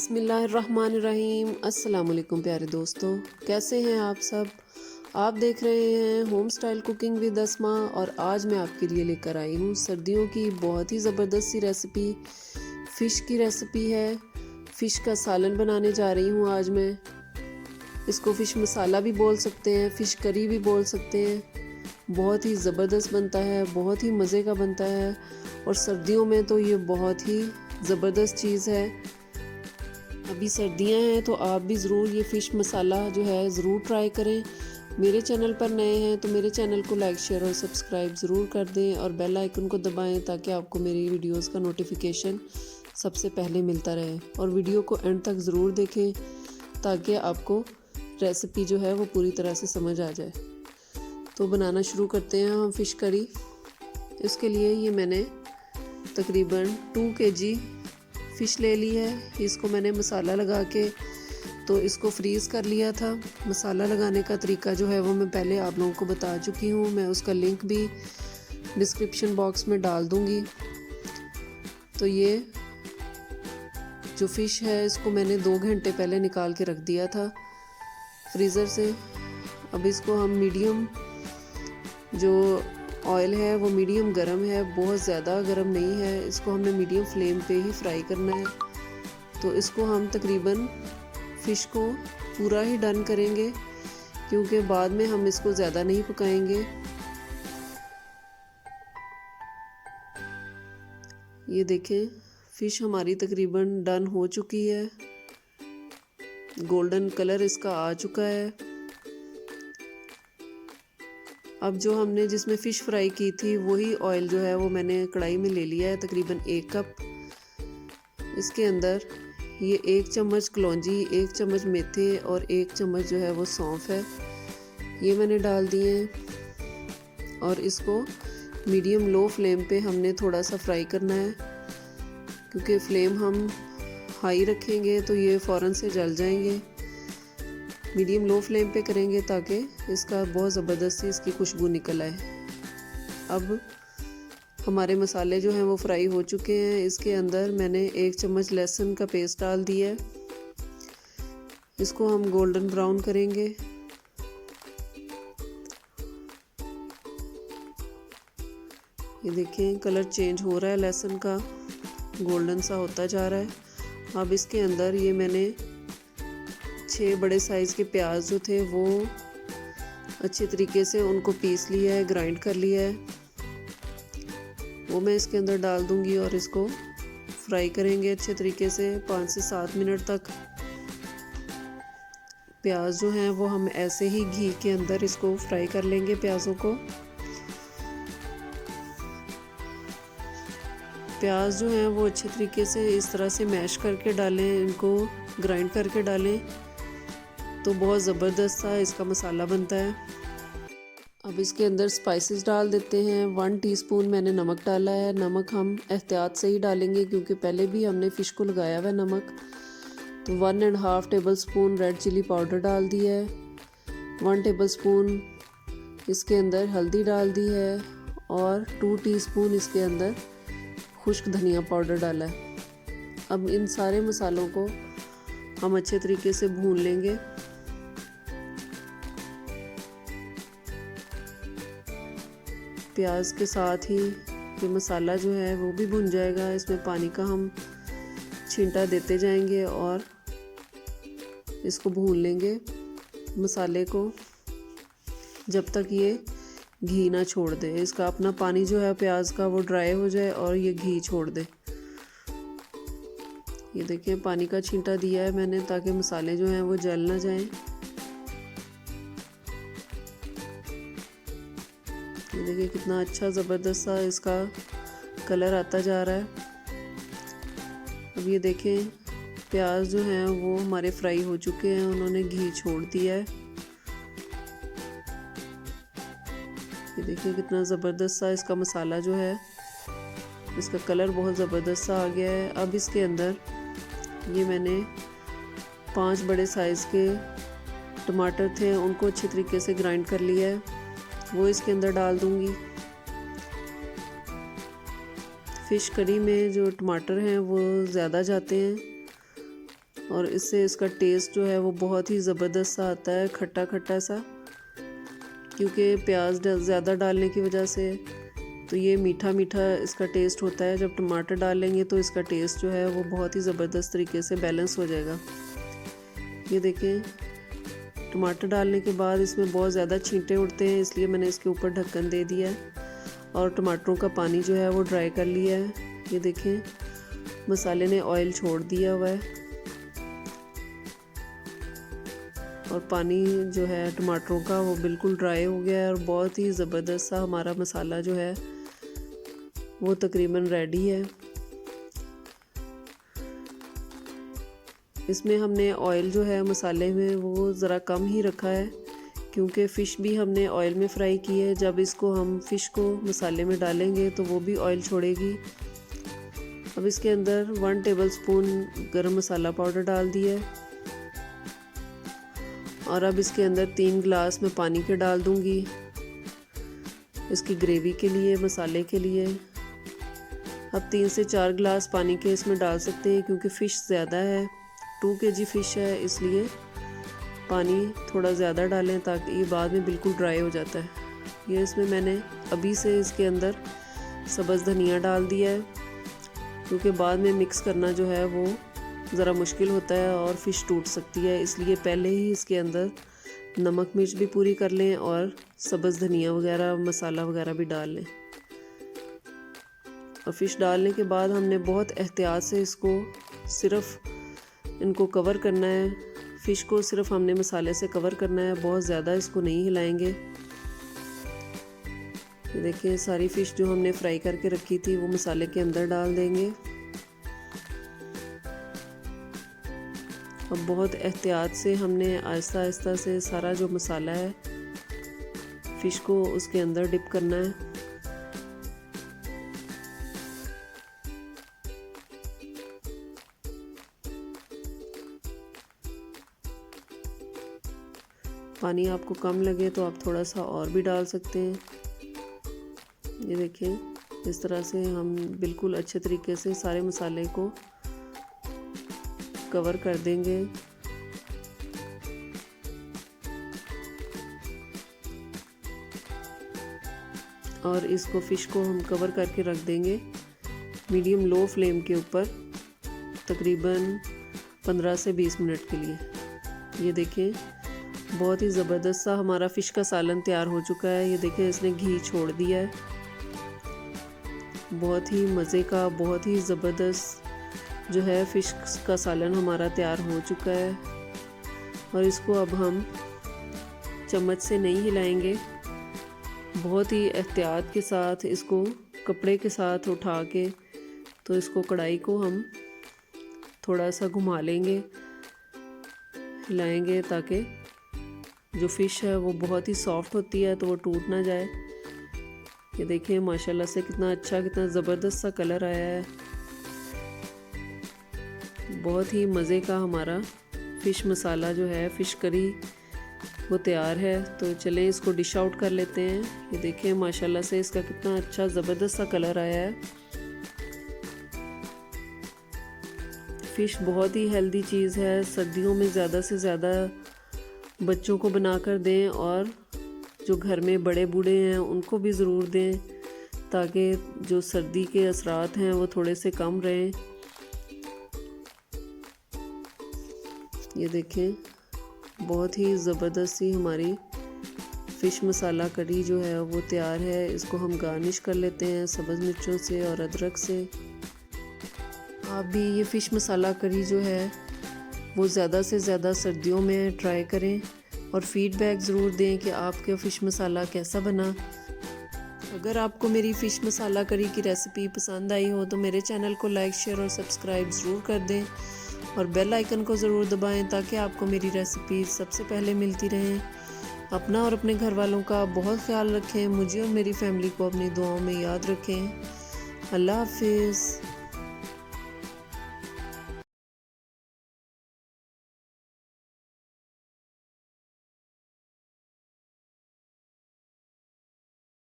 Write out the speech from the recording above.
बिस्मिल्लाहिर्रहमानिर्रहीम। अस्सलाम वालेकुम प्यारे दोस्तों, कैसे हैं आप सब। आप देख रहे हैं होम स्टाइल कुकिंग विद अस्मा और आज मैं आपके लिए लेकर आई हूँ सर्दियों की बहुत ही ज़बरदस्त सी रेसिपी। फ़िश की रेसिपी है। फ़िश का सालन बनाने जा रही हूँ आज मैं। इसको फ़िश मसाला भी बोल सकते हैं, फ़िश करी भी बोल सकते हैं। बहुत ही ज़बरदस्त बनता है, बहुत ही मज़े का बनता है और सर्दियों में तो ये बहुत ही ज़बरदस्त चीज़ है। अभी सर्दियां हैं तो आप भी ज़रूर ये फ़िश मसाला जो है ज़रूर ट्राई करें। मेरे चैनल पर नए हैं तो मेरे चैनल को लाइक शेयर और सब्सक्राइब ज़रूर कर दें और बेल आइकन को दबाएं ताकि आपको मेरी वीडियोस का नोटिफिकेशन सबसे पहले मिलता रहे। और वीडियो को एंड तक ज़रूर देखें ताकि आपको रेसिपी जो है वो पूरी तरह से समझ आ जाए। तो बनाना शुरू करते हैं हम फ़िश करी। इसके लिए ये मैंने तकरीबन 2 kg फ़िश ले ली है। इसको मैंने मसाला लगा के तो इसको फ्रीज़ कर लिया था। मसाला लगाने का तरीका जो है वो मैं पहले आप लोगों को बता चुकी हूँ। मैं उसका लिंक भी डिस्क्रिप्शन बॉक्स में डाल दूँगी। तो ये जो फ़िश है इसको मैंने 2 घंटे पहले निकाल के रख दिया था फ्रीज़र से। अब इसको हम मीडियम जो ऑयल है वो मीडियम गरम है, बहुत ज़्यादा गरम नहीं है। इसको हमने मीडियम फ्लेम पे ही फ्राई करना है। तो इसको हम तकरीबन फ़िश को पूरा ही डन करेंगे क्योंकि बाद में हम इसको ज़्यादा नहीं पकाएंगे। ये देखें फ़िश हमारी तकरीबन डन हो चुकी है। गोल्डन कलर इसका आ चुका है। अब जो हमने जिसमें फ़िश फ्राई की थी वही ऑयल जो है वो मैंने कढ़ाई में ले लिया है, तकरीबन 1 कप। इसके अंदर ये 1 चम्मच कलौंजी, 1 चम्मच मेथी और 1 चम्मच जो है वो सौंफ है, ये मैंने डाल दिए हैं। और इसको मीडियम लो फ्लेम पे हमने थोड़ा सा फ्राई करना है क्योंकि फ्लेम हम हाई रखेंगे तो ये फ़ौरन से जल जाएंगे। मीडियम लो फ्लेम पे करेंगे ताकि इसका बहुत ज़बरदस्ती इसकी खुशबू निकल आए। अब हमारे मसाले जो हैं वो फ्राई हो चुके हैं। इसके अंदर मैंने 1 चम्मच लहसुन का पेस्ट डाल दिया है। इसको हम गोल्डन ब्राउन करेंगे। ये देखें कलर चेंज हो रहा है, लहसुन का गोल्डन सा होता जा रहा है। अब इसके अंदर ये मैंने 6 बड़े साइज़ के प्याज जो थे वो अच्छे तरीके से उनको पीस लिया है, ग्राइंड कर लिया है, वो मैं इसके अंदर डाल दूंगी और इसको फ्राई करेंगे अच्छे तरीके से 5 से 7 मिनट तक। प्याज जो हैं वो हम ऐसे ही घी के अंदर इसको फ्राई कर लेंगे प्याज़ों को। प्याज जो हैं वो अच्छे तरीके से इस तरह से मैश करके डालें, इनको ग्राइंड करके डालें तो बहुत ज़बरदस्त सा इसका मसाला बनता है। अब इसके अंदर स्पाइसेस डाल देते हैं। 1 टीस्पून मैंने नमक डाला है। नमक हम एहतियात से ही डालेंगे क्योंकि पहले भी हमने फ़िश को लगाया हुआ है नमक। तो 1.5 tablespoon red chilli powder डाल दिया है। 1 टेबल स्पून इसके अंदर हल्दी डाल दी है और 2 टीस्पून इसके अंदर खुश्क धनिया पाउडर डाला है। अब इन सारे मसालों को हम अच्छे तरीके से भून लेंगे। प्याज के साथ ही ये मसाला जो है वो भी भुन जाएगा। इसमें पानी का हम छींटा देते जाएंगे और इसको भून लेंगे मसाले को जब तक ये घी ना छोड़ दे। इसका अपना पानी जो है प्याज का वो ड्राई हो जाए और ये घी छोड़ दे। ये देखिए पानी का छींटा दिया है मैंने ताकि मसाले जो हैं वो जल ना जाएं। ये देखिए कितना अच्छा ज़बरदस्त सा इसका कलर आता जा रहा है। अब ये देखें प्याज जो हैं वो हमारे फ्राई हो चुके हैं, उन्होंने घी छोड़ दिया है। ये देखिए कितना ज़बरदस्त सा इसका मसाला जो है, इसका कलर बहुत ज़बरदस्त सा आ गया है। अब इसके अंदर ये मैंने 5 बड़े साइज़ के टमाटर थे, उनको अच्छे तरीके से ग्राइंड कर लिया है, वो इसके अंदर डाल दूंगी। फ़िश करी में जो टमाटर हैं वो ज़्यादा जाते हैं और इससे इसका टेस्ट जो है वो बहुत ही ज़बरदस्त सा आता है, खट्टा खट्टा सा, क्योंकि प्याज ज़्यादा डालने की वजह से तो ये मीठा मीठा इसका टेस्ट होता है। जब टमाटर डाल लेंगे तो इसका टेस्ट जो है वो बहुत ही ज़बरदस्त तरीके से बैलेंस हो जाएगा। ये देखें, टमाटर डालने के बाद इसमें बहुत ज़्यादा छींटे उड़ते हैं, इसलिए मैंने इसके ऊपर ढक्कन दे दिया है और टमाटरों का पानी जो है वो ड्राई कर लिया है। ये देखें, मसाले ने ऑयल छोड़ दिया हुआ है और पानी जो है टमाटरों का वो बिल्कुल ड्राई हो गया है और बहुत ही ज़बरदस्त सा हमारा मसाला जो है वो तकरीबन रेडी है। इसमें हमने ऑयल जो है मसाले में वो ज़रा कम ही रखा है, क्योंकि फ़िश भी हमने ऑयल में फ्राई की है। जब इसको हम फ़िश को मसाले में डालेंगे तो वो भी ऑयल छोड़ेगी। अब इसके अंदर 1 टेबलस्पून गरम मसाला पाउडर डाल दिया है और अब इसके अंदर 3 गिलास मैं पानी के डाल दूंगी इसकी ग्रेवी के लिए, मसाले के लिए। अब 3 से 4 गिलास पानी के इसमें डाल सकते हैं, क्योंकि फ़िश ज़्यादा है, 2 kg फ़िश है, इसलिए पानी थोड़ा ज़्यादा डालें ताकि ये बाद में बिल्कुल ड्राई हो जाता है। ये इसमें मैंने अभी से इसके अंदर सब्ज़ धनिया डाल दिया है, क्योंकि बाद में मिक्स करना जो है वो ज़रा मुश्किल होता है और फ़िश टूट सकती है, इसलिए पहले ही इसके अंदर नमक मिर्च भी पूरी कर लें और सब्ज़ धनिया वगैरह मसाला वगैरह भी डाल लें। और फ़िश डालने के बाद हमने बहुत एहतियात से इसको सिर्फ इनको कवर करना है। फ़िश को सिर्फ हमने मसाले से कवर करना है, बहुत ज़्यादा इसको नहीं हिलाएंगे। ये देखिए, सारी फ़िश जो हमने फ्राई करके रखी थी वो मसाले के अंदर डाल देंगे। अब बहुत एहतियात से हमने आहिस्ता आहिस्ता से सारा जो मसाला है फ़िश को उसके अंदर डिप करना है। पानी आपको कम लगे तो आप थोड़ा सा और भी डाल सकते हैं। ये देखिए, इस तरह से हम बिल्कुल अच्छे तरीके से सारे मसाले को कवर कर देंगे। और इसको फ़िश को हम कवर करके रख देंगे मीडियम लो फ्लेम के ऊपर तकरीबन 15 से 20 मिनट के लिए। ये देखें, बहुत ही ज़बरदस्त सा हमारा फ़िश का सालन तैयार हो चुका है। ये देखें, इसने घी छोड़ दिया है। बहुत ही मज़े का, बहुत ही ज़बरदस्त जो है फ़िश का सालन हमारा तैयार हो चुका है। और इसको अब हम चम्मच से नहीं हिलाएंगे, बहुत ही एहतियात के साथ इसको कपड़े के साथ उठा के तो इसको कढ़ाई को हम थोड़ा सा घुमा लेंगे, हिलाएंगे, ताकि जो फ़िश है वो बहुत ही सॉफ्ट होती है तो वो टूट ना जाए। ये देखिए, माशाल्लाह से कितना अच्छा, कितना ज़बरदस्त सा कलर आया है। बहुत ही मज़े का हमारा फ़िश मसाला जो है, फ़िश करी वो तैयार है। तो चलें इसको डिश आउट कर लेते हैं। ये देखिए, माशाल्लाह से इसका कितना अच्छा ज़बरदस्त सा कलर आया है। फ़िश बहुत ही हेल्दी चीज़ है, सर्दियों में ज़्यादा से ज़्यादा बच्चों को बनाकर दें और जो घर में बड़े बूढ़े हैं उनको भी ज़रूर दें, ताकि जो सर्दी के असरात हैं वो थोड़े से कम रहें। ये देखें, बहुत ही ज़बरदस्त सी हमारी फ़िश मसाला कढ़ी जो है वो तैयार है। इसको हम गार्निश कर लेते हैं सब्ज़ मिर्चों से और अदरक से। आप भी ये फ़िश मसाला कढ़ी जो है वो ज़्यादा से ज़्यादा सर्दियों में ट्राई करें और फ़ीडबैक ज़रूर दें कि आपका फ़िश मसाला कैसा बना। अगर आपको मेरी फ़िश मसाला करी की रेसिपी पसंद आई हो तो मेरे चैनल को लाइक, शेयर और सब्सक्राइब ज़रूर कर दें और बेल आइकन को ज़रूर दबाएं, ताकि आपको मेरी रेसिपी सबसे पहले मिलती रहें। अपना और अपने घर वालों का बहुत ख्याल रखें। मुझे और मेरी फैमिली को अपनी दुआओं में याद रखें। अल्लाह हाफिज़।